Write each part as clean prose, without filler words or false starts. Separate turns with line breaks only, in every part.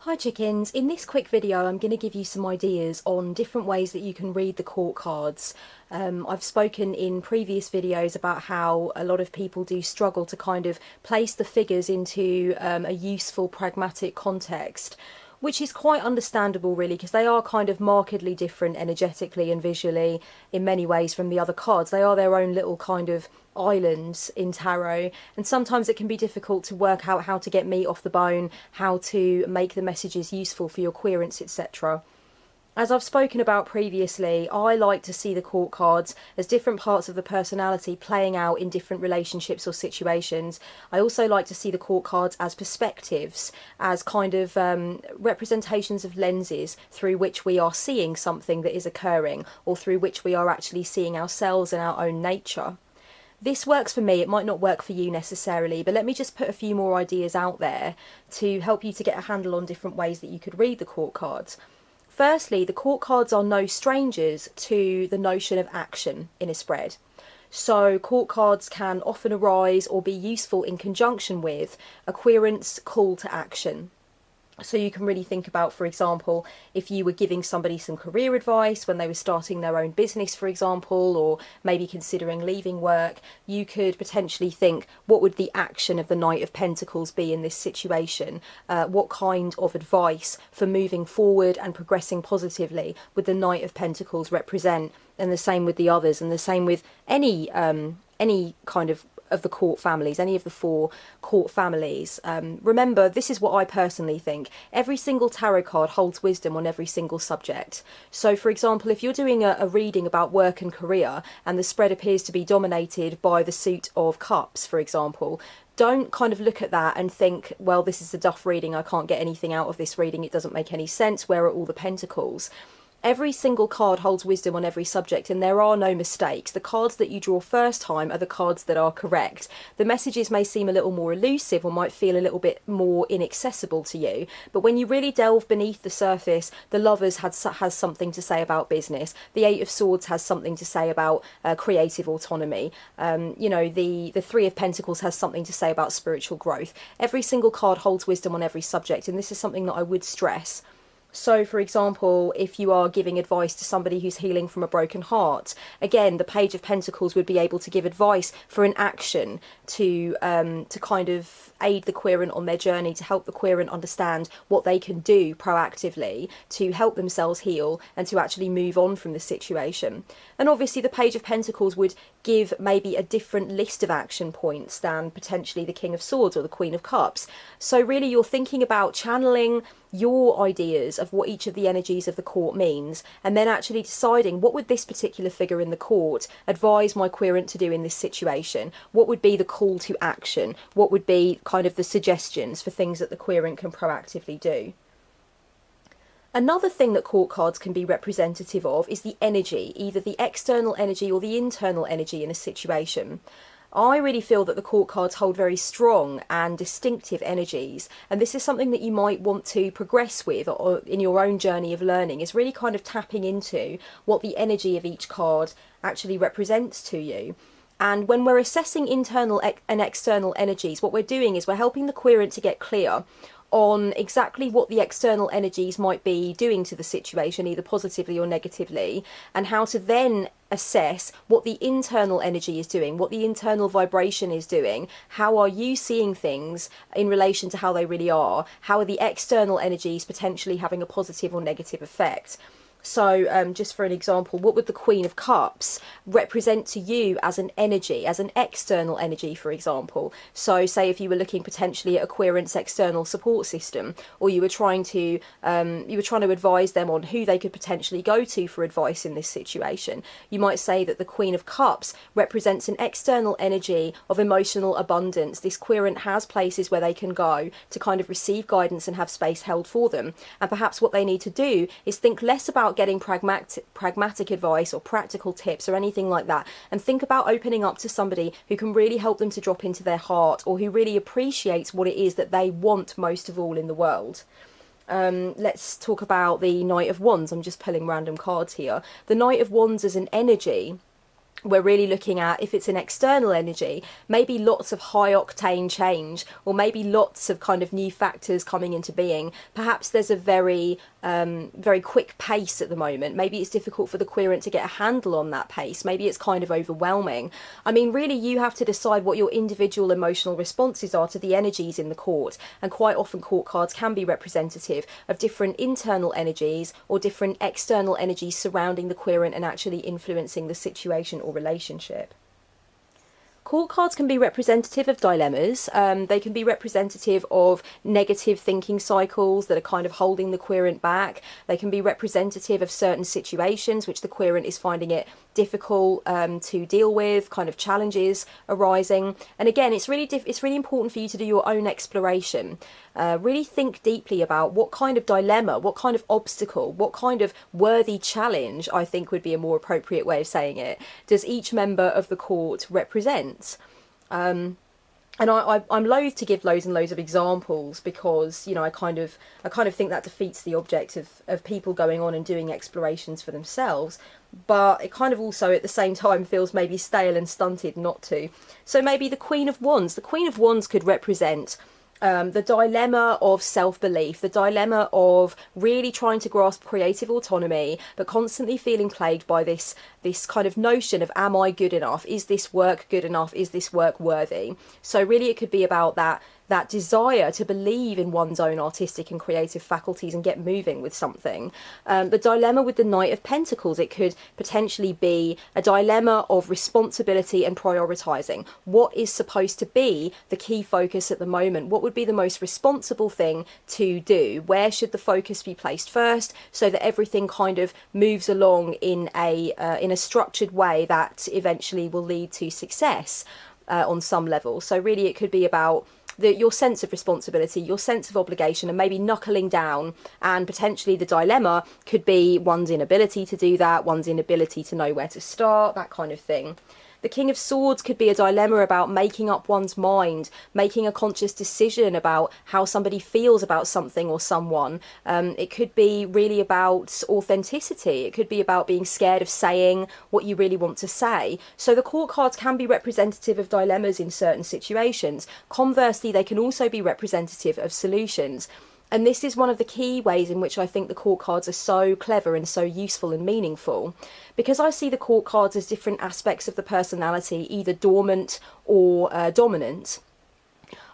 Hi chickens, in this quick video I'm going to give you some ideas on different ways that you can read the court cards. I've spoken in previous videos about how a lot of people do struggle to kind of place the figures into a useful pragmatic context, which is quite understandable really, because they are kind of markedly different energetically and visually in many ways from the other cards. They are their own little kind of islands in tarot, and sometimes it can be difficult to work out how to get meat off the bone, how to make the messages useful for your querents, etc. As I've spoken about previously, I like to see the court cards as different parts of the personality playing out in different relationships or situations. I also like to see the court cards as perspectives, as kind of representations of lenses through which we are seeing something that is occurring, or through which we are actually seeing ourselves and our own nature. This works for me, it might not work for you necessarily, but let me just put a few more ideas out there to help you to get a handle on different ways that you could read the court cards. Firstly, the court cards are no strangers to the notion of action in a spread. So court cards can often arise or be useful in conjunction with a querent's call to action. So you can really think about, for example, if you were giving somebody some career advice when they were starting their own business, for example, or maybe considering leaving work, you could potentially think, what would the action of the Knight of Pentacles be in this situation? What kind of advice for moving forward and progressing positively would the Knight of Pentacles represent? And the same with the others, and the same with any kind of the court families, any of the four court families. Remember, this is what I personally think. Every single tarot card holds wisdom on every single subject. So, for example, if you're doing a reading about work and career, and the spread appears to be dominated by the suit of cups, for example, don't kind of look at that and think, well, this is a duff reading, I can't get anything out of this reading, it doesn't make any sense, where are all the pentacles? Every single card holds wisdom on every subject, and there are no mistakes. The cards that you draw first time are the cards that are correct. The messages may seem a little more elusive or might feel a little bit more inaccessible to you, but when you really delve beneath the surface, the Lovers has something to say about business. The Eight of Swords has something to say about creative autonomy. The Three of Pentacles has something to say about spiritual growth. Every single card holds wisdom on every subject, and this is something that I would stress. So, for example, if you are giving advice to somebody who's healing from a broken heart, again, the Page of Pentacles would be able to give advice for an action to kind of aid the querent on their journey, to help the querent understand what they can do proactively to help themselves heal and to actually move on from the situation. And obviously the Page of Pentacles would give maybe a different list of action points than potentially the King of Swords or the Queen of Cups. So really you're thinking about channeling your ideas of what each of the energies of the court means, and then actually deciding, what would this particular figure in the court advise my querent to do in this situation? What would be the call to action? What would be kind of the suggestions for things that the querent can proactively do? Another thing that court cards can be representative of is the energy, either the external energy or the internal energy in a situation. I really feel that the court cards hold very strong and distinctive energies, and this is something that you might want to progress with or in your own journey of learning, is really kind of tapping into what the energy of each card actually represents to you. And when we're assessing internal and external energies, what we're doing is we're helping the querent to get clear on exactly what the external energies might be doing to the situation, either positively or negatively, and how to then assess what the internal energy is doing, what the internal vibration is doing. How are you seeing things in relation to how they really are? How are the external energies potentially having a positive or negative effect? So just for an example, what would the Queen of Cups represent to you as an energy, as an external energy, for example? So say if you were looking potentially at a querent's external support system, or you were trying to advise them on who they could potentially go to for advice in this situation, you might say that the Queen of Cups represents an external energy of emotional abundance. This querent has places where they can go to kind of receive guidance and have space held for them, and perhaps what they need to do is think less about getting pragmatic advice or practical tips or anything like that, and think about opening up to somebody who can really help them to drop into their heart, or who really appreciates what it is that they want most of all in the world. Let's talk about the Knight of Wands. I'm just pulling random cards here. The Knight of Wands as an energy we're really looking at, if it's an external energy, maybe lots of high octane change, or maybe lots of kind of new factors coming into being. Perhaps there's a very quick pace at the moment. Maybe it's difficult for the querent to get a handle on that pace. Maybe it's kind of overwhelming. I mean, really, you have to decide what your individual emotional responses are to the energies in the court. And quite often court cards can be representative of different internal energies or different external energies surrounding the querent and actually influencing the situation or relationship. Court cards can be representative of dilemmas. They can be representative of negative thinking cycles that are kind of holding the querent back. They can be representative of certain situations which the querent is finding it difficult to deal with, kind of challenges arising. And again, it's really important for you to do your own exploration. Really think deeply about what kind of dilemma, what kind of obstacle, what kind of worthy challenge, I think would be a more appropriate way of saying it, does each member of the court represent. And I'm loath to give loads and loads of examples because, you know, I kind of think that defeats the object of people going on and doing explorations for themselves. But it kind of also at the same time feels maybe stale and stunted not to. So maybe the Queen of Wands. The Queen of Wands could represent the dilemma of self-belief, the dilemma of really trying to grasp creative autonomy, but constantly feeling plagued by this kind of notion of, am I good enough? Is this work good enough? Is this work worthy? So really it could be about that desire to believe in one's own artistic and creative faculties and get moving with something. The dilemma with the Knight of Pentacles, it could potentially be a dilemma of responsibility and prioritising. What is supposed to be the key focus at the moment? What would be the most responsible thing to do? Where should the focus be placed first so that everything kind of moves along in a structured way that eventually will lead to success on some level? So really it could be about your sense of responsibility, your sense of obligation, and maybe knuckling down. And potentially the dilemma could be one's inability to do that, one's inability to know where to start, that kind of thing. The King of Swords could be a dilemma about making up one's mind, making a conscious decision about how somebody feels about something or someone. It could be really about authenticity. It could be about being scared of saying what you really want to say. So the court cards can be representative of dilemmas in certain situations. Conversely, they can also be representative of solutions. And this is one of the key ways in which I think the court cards are so clever and so useful and meaningful. Because I see the court cards as different aspects of the personality, either dormant or dominant.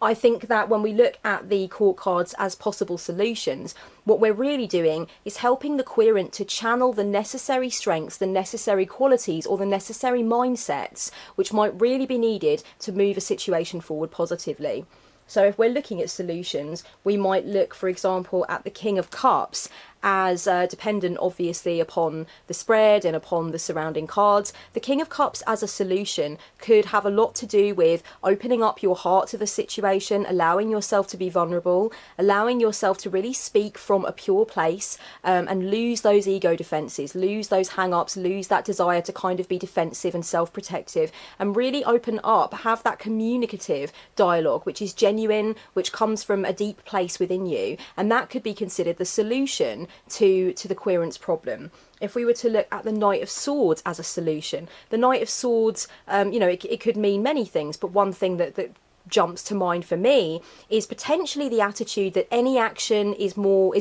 I think that when we look at the court cards as possible solutions, what we're really doing is helping the querent to channel the necessary strengths, the necessary qualities, or the necessary mindsets which might really be needed to move a situation forward positively. So if we're looking at solutions, we might look, for example, at the King of Cups as dependent obviously upon the spread and upon the surrounding cards. The King of Cups as a solution could have a lot to do with opening up your heart to the situation, allowing yourself to be vulnerable, allowing yourself to really speak from a pure place, and lose those ego defenses, lose those hang-ups, lose that desire to kind of be defensive and self-protective, and really open up, have that communicative dialogue which is genuine, which comes from a deep place within you. And that could be considered the solution to the querent's problem. If we were to look at the Knight of Swords as a solution, the Knight of Swords, you know, it could mean many things, but one thing that jumps to mind for me is potentially the attitude that any action is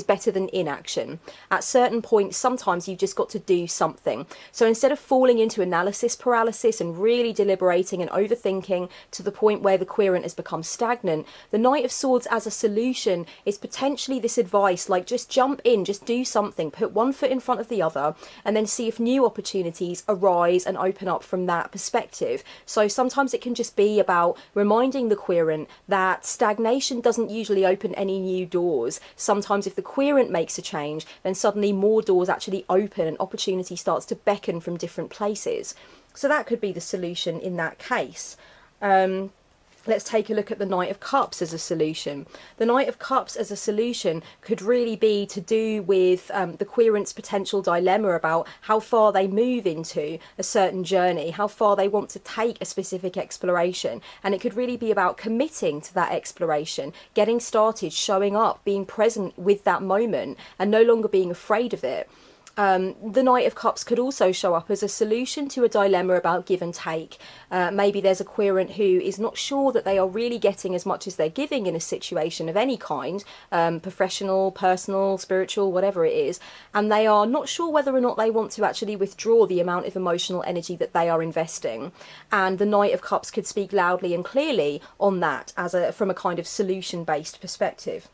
better than inaction. At certain points, sometimes you've just got to do something. So instead of falling into analysis paralysis and really deliberating and overthinking to the point where the querent has become stagnant, the Knight of Swords as a solution is potentially this advice like, just jump in, just do something, put one foot in front of the other, and then see if new opportunities arise and open up from that perspective. So sometimes it can just be about reminding the querent that stagnation doesn't usually open any new doors. Sometimes if the querent makes a change, then suddenly more doors actually open and opportunity starts to beckon from different places. So that could be the solution in that case. Let's take a look at the Knight of Cups as a solution. The Knight of Cups as a solution could really be to do with the querent's potential dilemma about how far they move into a certain journey, how far they want to take a specific exploration. And it could really be about committing to that exploration, getting started, showing up, being present with that moment, and no longer being afraid of it. The Knight of Cups could also show up as a solution to a dilemma about give and take. Maybe there's a querent who is not sure that they are really getting as much as they're giving in a situation of any kind, professional, personal, spiritual, whatever it is, and they are not sure whether or not they want to actually withdraw the amount of emotional energy that they are investing. And the Knight of Cups could speak loudly and clearly on that from a kind of solution-based perspective.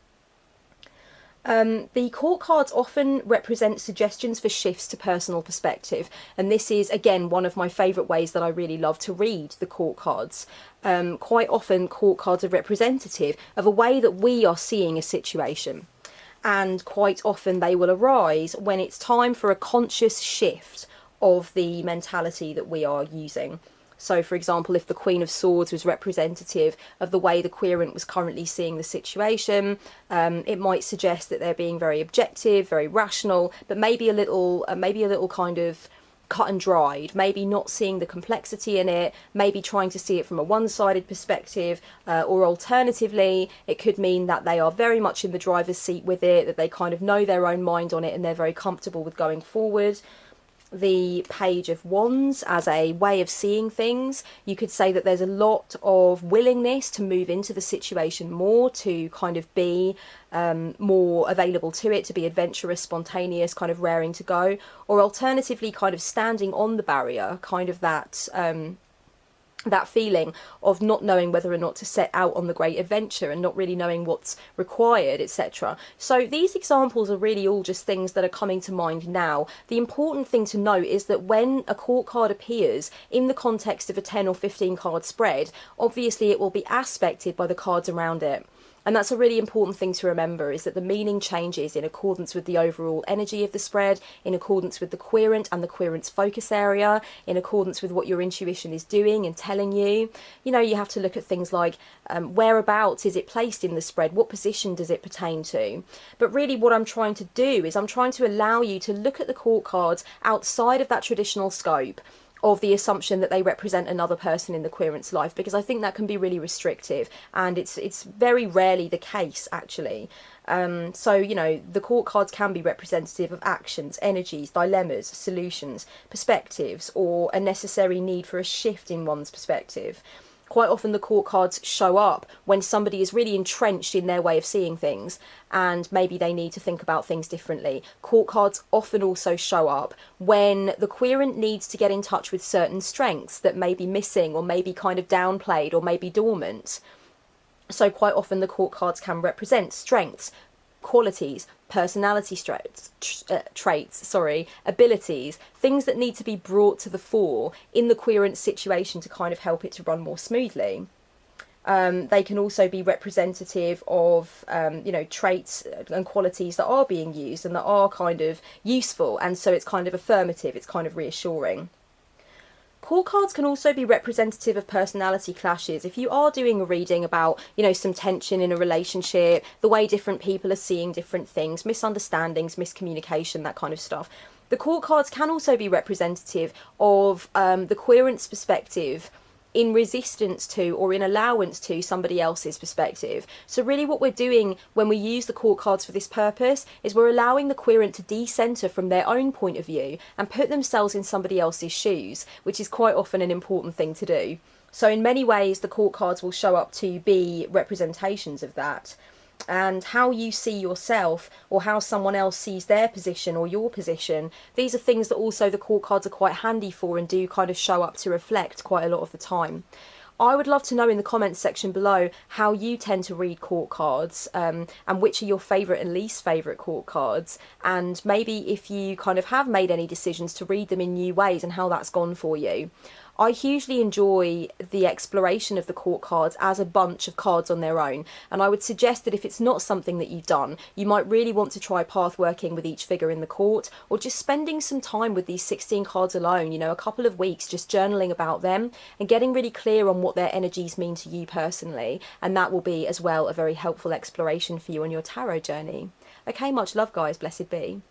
The court cards often represent suggestions for shifts to personal perspective, and this is again one of my favourite ways that I really love to read the court cards. Quite often court cards are representative of a way that we are seeing a situation, and quite often they will arise when it's time for a conscious shift of the mentality that we are using. So, for example, if the Queen of Swords was representative of the way the querent was currently seeing the situation, it might suggest that they're being very objective, very rational, but maybe a little kind of cut and dried, maybe not seeing the complexity in it, maybe trying to see it from a one-sided perspective, or alternatively, it could mean that they are very much in the driver's seat with it, that they kind of know their own mind on it and they're very comfortable with going forward. The Page of Wands as a way of seeing things, you could say that there's a lot of willingness to move into the situation more, to kind of be more available to it, to be adventurous, spontaneous, kind of raring to go, or alternatively kind of standing on the barrier, kind of that feeling of not knowing whether or not to set out on the great adventure and not really knowing what's required, etc. So these examples are really all just things that are coming to mind now. The important thing to note is that when a court card appears in the context of a 10 or 15 card spread, obviously it will be aspected by the cards around it. And that's a really important thing to remember, is that the meaning changes in accordance with the overall energy of the spread, in accordance with the querent and the querent's focus area, in accordance with what your intuition is doing and telling you. You know, you have to look at things like whereabouts is it placed in the spread, what position does it pertain to. But really what I'm trying to do is I'm trying to allow you to look at the court cards outside of that traditional scope of the assumption that they represent another person in the querent's life, because I think that can be really restrictive, and it's very rarely the case actually. So, you know, the court cards can be representative of actions, energies, dilemmas, solutions, perspectives, or a necessary need for a shift in one's perspective. Quite often the court cards show up when somebody is really entrenched in their way of seeing things and maybe they need to think about things differently. Court cards often also show up when the querent needs to get in touch with certain strengths that may be missing or may be kind of downplayed or may be dormant. So quite often the court cards can represent strengths, qualities, personality traits, abilities, things that need to be brought to the fore in the querent situation to kind of help it to run more smoothly. They can also be representative of, you know, traits and qualities that are being used and that are kind of useful, and so it's kind of affirmative, it's kind of reassuring. Court cards can also be representative of personality clashes. If you are doing a reading about, you know, some tension in a relationship, the way different people are seeing different things, misunderstandings, miscommunication, that kind of stuff, the court cards can also be representative of the querent's perspective in resistance to or in allowance to somebody else's perspective. So really what we're doing when we use the court cards for this purpose is we're allowing the querent to decenter from their own point of view and put themselves in somebody else's shoes, which is quite often an important thing to do. So in many ways the court cards will show up to be representations of that. And how you see yourself or how someone else sees their position or your position, these are things that also the court cards are quite handy for and do kind of show up to reflect quite a lot of the time. I would love to know in the comments section below how you tend to read court cards, and which are your favourite and least favourite court cards, and maybe if you kind of have made any decisions to read them in new ways and how that's gone for you. I hugely enjoy the exploration of the court cards as a bunch of cards on their own, and I would suggest that if it's not something that you've done, you might really want to try path working with each figure in the court, or just spending some time with these 16 cards alone, you know, a couple of weeks just journaling about them and getting really clear on what their energies mean to you personally, and that will be as well a very helpful exploration for you on your tarot journey. Okay, much love guys, blessed be.